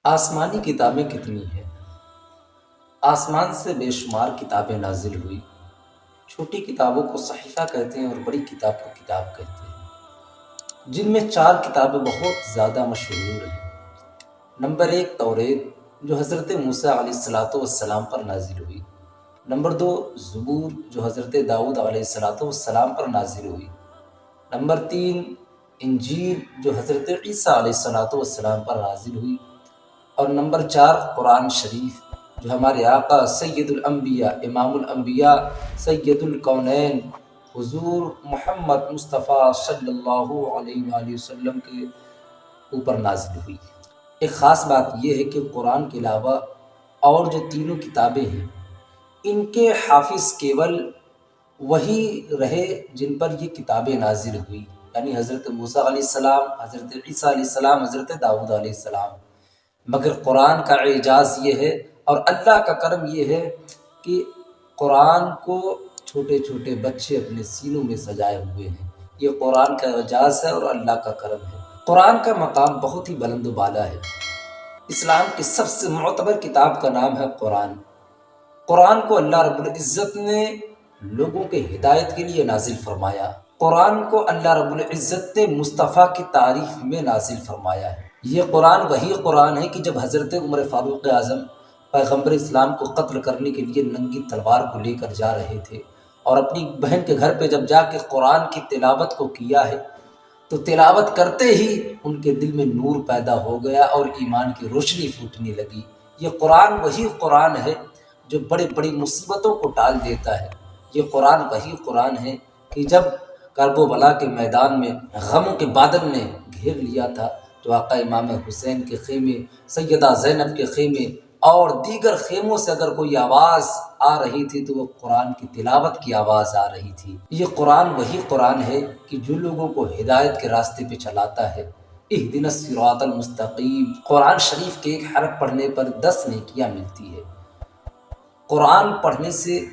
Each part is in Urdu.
آسمانی کتابیں کتنی ہیں؟ آسمان سے بے شمار کتابیں نازل ہوئی۔ چھوٹی کتابوں کو صحیفہ کہتے ہیں اور بڑی کتاب کو کتاب کہتے ہیں، جن میں 4 کتابیں بہت زیادہ مشہور ہیں۔ نمبر 1 توریت، جو حضرت موسیٰ علیہ السلام پر نازل ہوئی۔ نمبر 2 زبور، جو حضرت داؤد علیہ السلام پر نازل ہوئی۔ نمبر 3 انجیل، جو حضرت عیسیٰ علیہ السلام پر نازل ہوئی۔ اور نمبر 4 قرآن شریف، جو ہمارے آقا سید الانبیاء، امام الانبیاء، سید الکونین حضور محمد مصطفیٰ صلی اللہ علیہ وآلہ وسلم کے اوپر نازل ہوئی۔ ایک خاص بات یہ ہے کہ قرآن کے علاوہ اور جو تینوں کتابیں ہیں، ان کے حافظ کیول وہی رہے جن پر یہ کتابیں نازل ہوئی، یعنی حضرت موسیٰ علیہ السلام، حضرت عیسیٰ علیہ السلام، حضرت داؤد علیہ السلام۔ مگر قرآن کا اعجاز یہ ہے اور اللہ کا کرم یہ ہے کہ قرآن کو چھوٹے چھوٹے بچے اپنے سینوں میں سجائے ہوئے ہیں۔ یہ قرآن کا اعجاز ہے اور اللہ کا کرم ہے۔ قرآن کا مقام بہت ہی بلند و بالا ہے۔ اسلام کی سب سے معتبر کتاب کا نام ہے قرآن۔ قرآن کو اللہ رب العزت نے لوگوں کے ہدایت کے لیے نازل فرمایا۔ قرآن کو اللہ رب العزت نے مصطفیٰ کی تعریف میں نازل فرمایا ہے۔ یہ قرآن وہی قرآن ہے کہ جب حضرت عمر فاروق اعظم پیغمبر اسلام کو قتل کرنے کے لیے ننگی تلوار کو لے کر جا رہے تھے اور اپنی بہن کے گھر پہ جب جا کے قرآن کی تلاوت کو کیا ہے تو تلاوت کرتے ہی ان کے دل میں نور پیدا ہو گیا اور ایمان کی روشنی پھوٹنے لگی۔ یہ قرآن وہی قرآن ہے جو بڑی بڑی مصیبتوں کو ٹال دیتا ہے۔ یہ قرآن وہی قرآن ہے کہ جب کرب و بلا کے میدان میں غموں کے بادل نے گھیر لیا تھا تو آقا امام حسین کے خیمے، سیدہ زینب کے خیمے اور دیگر خیموں سے اگر کوئی آواز آ رہی تھی تو وہ قرآن کی تلاوت کی آواز آ رہی تھی۔ یہ قرآن وہی قرآن ہے کہ جو لوگوں کو ہدایت کے راستے پہ چلاتا ہے۔ اہدنا الصراط المستقیم، قرآن شریف کے ایک حرف پڑھنے پر 10 نیکیاں ملتی ہے۔ قرآن پڑھنے سے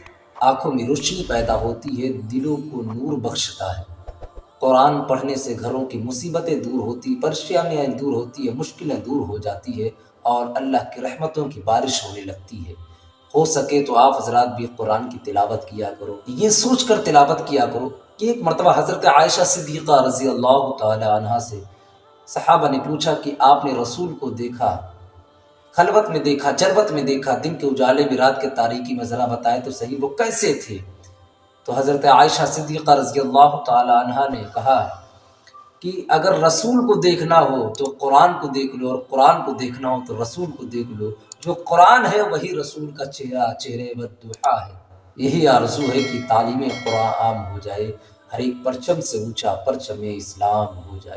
آنکھوں میں روشنی پیدا ہوتی ہے، دلوں کو نور بخشتا ہے۔ قرآن پڑھنے سے گھروں کی مصیبتیں دور ہوتی، پریشانیاں دور ہوتی ہے، مشکلیں دور ہو جاتی ہے اور اللہ کی رحمتوں کی بارش ہونے لگتی ہے۔ ہو سکے تو آپ حضرات بھی قرآن کی تلاوت کیا کرو، یہ سوچ کر تلاوت کیا کرو کہ ایک مرتبہ حضرت عائشہ صدیقہ رضی اللہ تعالی عنہا سے صحابہ نے پوچھا کہ آپ نے رسول کو دیکھا، خلوت میں دیکھا، جلوت میں دیکھا، دن کے اجالے میں، رات کے تاریکی میں، ذرا بتائیں تو صحیح وہ کیسے تھے؟ تو حضرت عائشہ صدیقہ رضی اللہ تعالی عنہا نے کہا کہ اگر رسول کو دیکھنا ہو تو قرآن کو دیکھ لو اور قرآن کو دیکھنا ہو تو رسول کو دیکھ لو۔ جو قرآن ہے وہی رسول کا چہرے والضحیٰ ہے۔ یہی آرزو ہے کہ تعلیم قرآن عام ہو جائے، ہر ایک پرچم سے اونچا پرچم اسلام ہو جائے۔